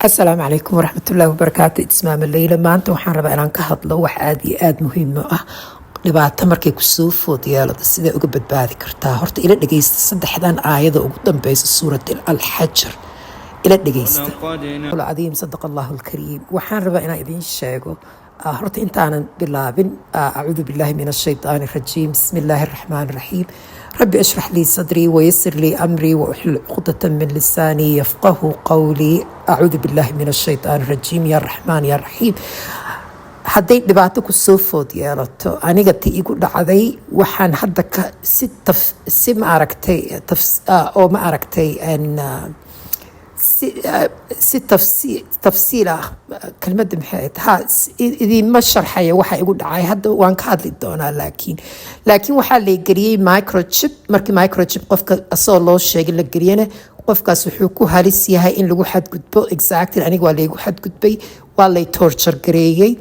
السلام عليكم ورحمة الله وبركاته. اسمام الليلة maanta waxaan rabaa inaan ka hadlo wax aad iyo aad muhiim u ah dhibaato markay ku soo food yeelada sida uga badbaadi kartaa. Horta ila dhageysta saddexdan aayada ugu dambaysa suuratul al-Hajr. ila dhageysta qul cadiim sadaqa Allahu al-Kariim. waxaan rabaa inaan idin sheego horta intaanan bilaabin a'uudu billahi minash shaytaani rajiim. bismillaahir rahmaanir rahiim. ربي اشرح لي صدري ويسر لي أمري وأحلل عقدة من لساني يفقه قولي. أعوذ بالله من الشيطان الرجيم. يا الرحمن يا الرحيم. hadday dhibaato ku soo food yeelato aniga tii igu dhacday waxaan hadda ka si ma aragtay oo ma aragtay si tafsiil ah kelmadda maxay tahay idinma sharxaya waxa igu dhacay hadda waan ka hadli doonaa laakiin waxaa la geliyay microchip. markii microchip qofka asoo loo sheegay la geliyana qofkaas wuxuu ku halis yahay in lagu xadgudbo. exactly aniga waa laygu xadgudbay, waa lay torture gareeyay.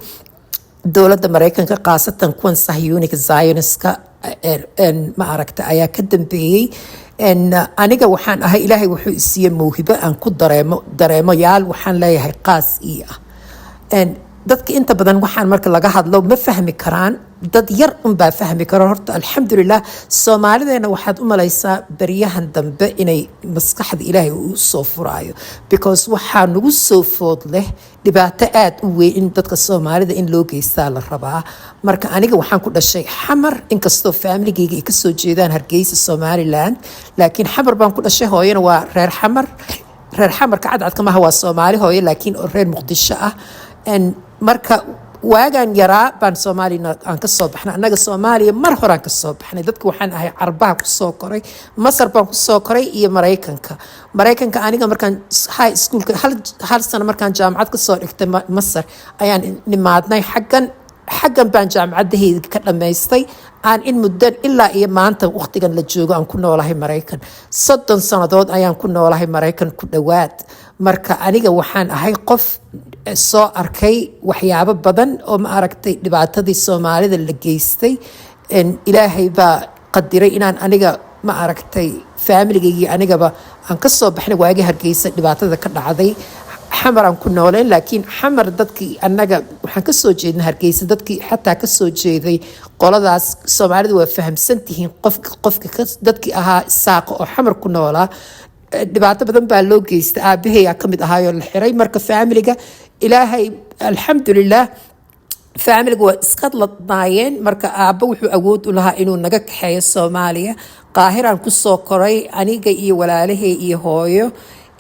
dowladda Mareykanka qaasatan kuwan Sahyuunika Zionistska ma aragta ayaa ka dambeeyay. aniga waxaan ahay ilaahay wuxuu isiiyay mawhibo aan ku dareemo yaal waxaan leeyahay qaas ii ah. dadka inta badan waxaan marka laga hadlo ma fahmi karaan, dad yar unbaa fahmi karo. horta alxamdulilah soomaalideena waxaad u malaysaa baryahan dambe inay maskaxda ilaahay u soo furaayo because waxaa nagu soo food leh dhibaato aad u weyn in dadka soomaalida in loo geystaa la rabaa. marka aniga waxaan ku dhashay xamar, inkastoo familigayga ay kasoo jeedaan Hargeysa Somaliland, laakiin xamar baan ku dhashay. hooyana waa reer xamarka cadcadka maaha, waa Soomaali hooyo laakiin reer Muqdisho ah. marka waagaan yaraa baan Soomaaliya aan ka soo baxnay. annaga Soomaaliya mar horaan ka soo baxnay. dadka waxaan ahay Carbaha ku soo koray, Masar baan ku soo koray iyo Mareykanka. aniga markaan high schoolka hal sano markaan jaamacad ka soo dhigtay Masar ayaan nimaadnay xaggan baan jaamacadahayga ka dhamaystay. aan in muddo ilaa iyo maanta waqtigan la joogo aan ku noolahay Mareykan 30 sanadood ayaan ku noolahay Mareykan ku dhawaad. marka aniga waxaan ahay qof soo arkay waxyaabo badan oo ma aragtay dhibaatadii Soomaalida la geystay. ilaahay baa qadiray inaan aniga ma aragtay familigayga anigaba aan ka soo baxnay waagi Hargeysa dhibaatada ka dhacday. xamar aan ku nooleen, laakiin xamar dadkii annaga waxaan ka soo jeednay Hargeysa. dadkii xataa ka soo jeeday qoladaas Soomaalida waa fahamsan tihiin qofka dadkii ahaa saaqo oo xamar ku noolaa dhibaato badan baa loo geystay. aabahay ka mid ahaayoo la xiray. marka familiga ilaahay alxamdulilah familiga waa iska ladnaayeen. marka aabba wuxuu awood u lahaa inuu naga kaxeeyo Soomaaliya. qaahiraan ku soo koray aniga iyo walaalahay iyo hooyo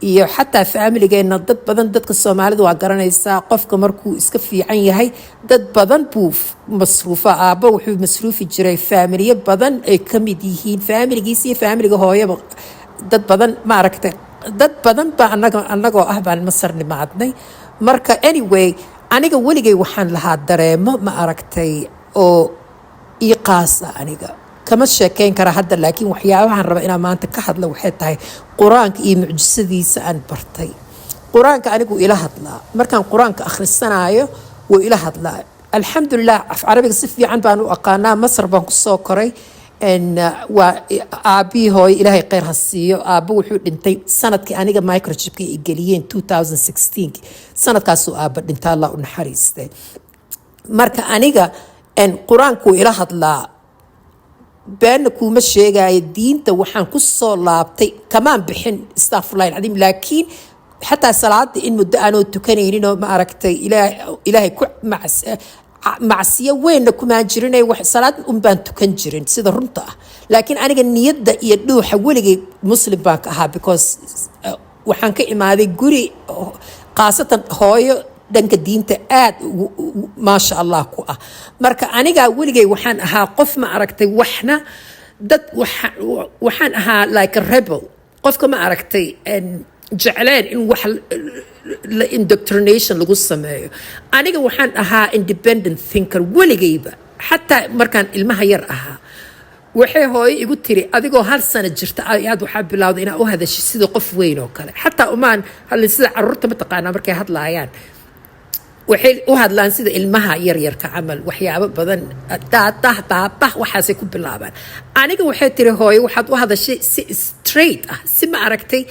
iyo xataa familigeena dad badan. dadka Soomaalida waa garanaysaa qofka markuu iska fiican yahay dad badan buu masruufa. aabba wuxuu masruufi jiray familiyo badan ay ka mid yihiin familigiisa iyo familiga hooyaba. dad badan ma aragtay dad badan baa annagoo ah baan Masar nimaadnay. marka anyway aniga weligay waxaan lahaa dareemo ma aragtay oo ii qaasa. aniga kama sheekeyn kara hadda, laakiin waxyaabahan raba inaan maanta ka hadla waxay tahay quraanka iyo mucjisadiisa aan bartay. quraanka anigu ila hadlaa markaan quraanka akhrisanayo wuu ila hadlaa. alxamdulilah af carabiga si fiican baan u aqaanaa. Masar baan ku soo koray. waa aabii hooyo ilaahay khayr ha siiyo. aabba wuxuu dhintay sanadkii aniga microchipka ay geliyeen 2016 sanadkaasuu aabba dhintay, Allah u naxariistay. marka aniga quraanku ila hadlaa beena kuma sheegaayo. diinta waxaan ku soo laabtay kamaan bixin astaghfirullah alcadiim, laakiin xataa salaada in muddo aanoo tukanaynin oo ma aragtay ilaahay ku macsiyo weynna kumaan jirin. salaad baan tukan jirin sida runta ah, laakiin aniga niyadda iyo dhuuxa weligay muslim baan ka ahaa because waxaan ka imaaday guri qaasatan hooyo dhanka diinta aad maasha Allah ku ah. marka aniga weligay waxaan ahaa qof ma aragtay waxna dad waxaan ahaa like a rebel. qofka ma aragtay jecleen in wax indoctrination lagu sameeyo. aniga waxaan ahaa independent thinker weligayba. xataa markaan ilmaha yar ahaa waxay hooyo igu tiri adigoo hal sano jirta ayaad waxaa bilowday inaad u hadashay sida qof weyn oo kale. xataa umaan hadlin sida caruurta mataqaanaa markay hadlaayaan waxay u hadlaan sida ilmaha yaryarka camal. waxyaabo badan baabah waxaasay ku bilaabaan. aniga waxay tiri hooyo waxaad u hadashay si straight ah, si ma aragtay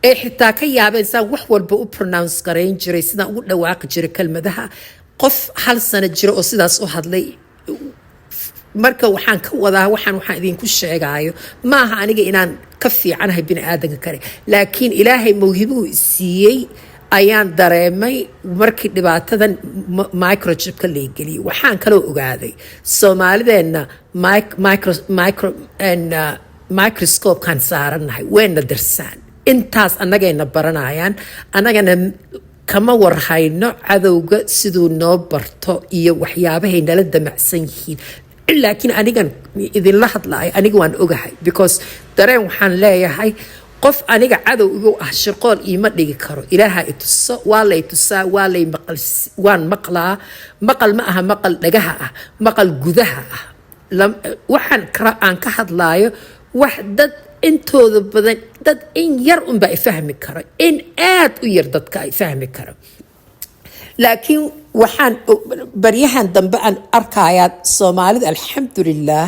ee xitaa ka yaabeen saan wax walba u pronounce garayn jiray sidaan ugu dhawaaqi jiray kelmadaha qof hal sano jira oo sidaas u hadlay marka waxaan ka wadaa waxaan idinku sheegaayo ma aha aniga inaan ka fiicanahay bini aadanka kale laakiin ilaahay mawhibuhu siiyey ayaan dareemay markii dhibaatadan microchipka la geliyay waxaan kaloo ogaaday Soomaalideenna microscope-kan saarannahay wayna darsaan intaas annagayna baranayaan annagana kama warhayno cadowga siduu noo barto iyo waxyaabahay nala damacsan yihiin laakiin anigan idinla hadlaayo aniga waan ogahay because dareen waxaan leeyahay qof aniga cadow igu ah shirqool iima dhigi karo ilaaha i tuso waa lay tusaa waa lay maqal waan maqlaa maqal ma aha maqal dhagaha ah maqal gudaha ah waxaan aan ka hadlaayo wax dad intooda badan dad in yar unba ay fahmi karo in aad u yar dadka ay fahmi karo laakiin waxaan baryahan dambe aan arkayaa Soomaalida alxamdulillah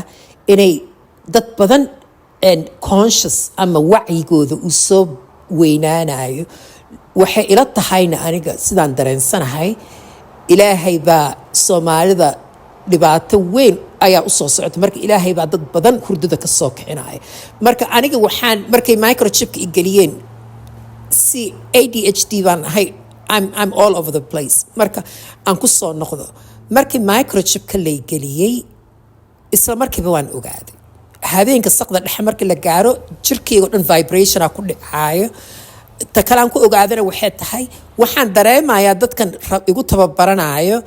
inay dad badan conscious ama wacyigooda uu soo weynaanayo waxay ila tahayna aniga sidaan dareensanahay ilaahay baa Soomaalida dhibaato weyn ayaa u soo socota marka ilaahay baa dad badan hurdada ka soo kicinaya marka aniga waxaan markay microchipka igeliyeen si ADHD baan ahay I'm all over the place marka aan ku soo noqdo markii microchipka la geliyay isla markiiba waan ogaaday habeenka saqda dhexe markii la gaaro jirkeyga dhan vibration ku dhacaayo ta kale aan ku ogaadana waxay tahay waxaan dareemayaa dadkan igu tababaranayo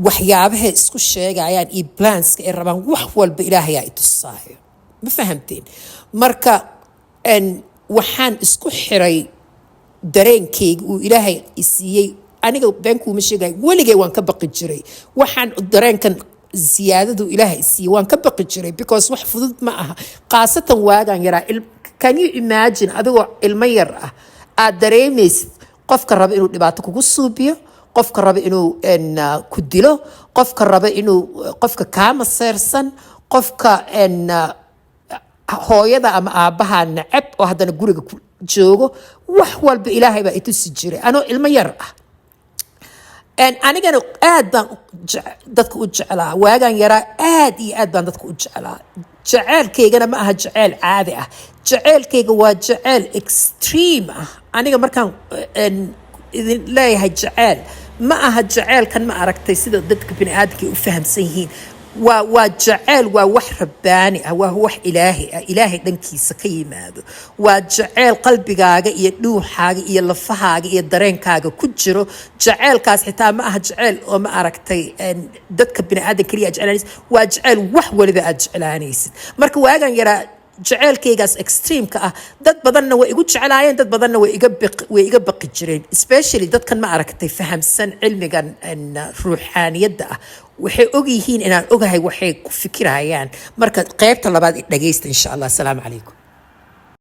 waxyaabaha isku sheegayaan iyo planska ay rabaan wax walba ilaahay ay tusaayo ma fahamteen marka waxaan isku xiray dareenkeyga uu ilaahay isiiyey aniga beenkuuma sheegay weligay waan ka baqi jiray waxaan dareenkan ziyaadadu ilaahay isiiyey waan ka baqi jiray because wax fudud ma aha qaasatan waagaan yaraa can you imagine adigoo ilmo yar ah aad dareemaysid qofka raba inuu dhibaato kugu suubiyo qofka raba inuu ku dilo qofka raba inuu qofka kaama seersan qofka hooyada ama aabbaha nacab oo haddana guriga ku joogo wax walba ilaahay baa i tusi jiray anoo ilmo yar ah anigana aad baan dadka u jeclaa waagaan yaraa aad iyo aad baan dadka u jeclaa jaceelkaygana ma aha jaceyl caadi ah jaceelkayga waa jaceyl extreme ah aniga markaan idin leeyahay jaceyl ma aha jaceelkan ma aragtay sida dadka bini aadamka u fahamsan yihiin waa jaceyl waa wax rabbaani ah waa wax ilaahay dhankiisa ka yimaado waa jaceyl qalbigaaga iyo dhuuxaaga iyo lafahaaga iyo dareenkaaga ku jiro jaceylkaas xitaa ma aha jaceyl oo ma aragtay dadka bini aadamka kaliya jeclaanaysid waa jaceyl wax waliba aad jeclaanaysid marka waagan yaraa jaceelkaygaas extreme-ka ah dad badanna way igu jeclaayeen dad badanna way iga baqi jireen especially dadkan ma aragtay fahamsan cilmigan ruuxaaniyadda ah waxay og yihiin inaan ogahay waxay ku fikirayaan marka qaybta labaad dhageysta insha Allah. Assalaamu calaykum.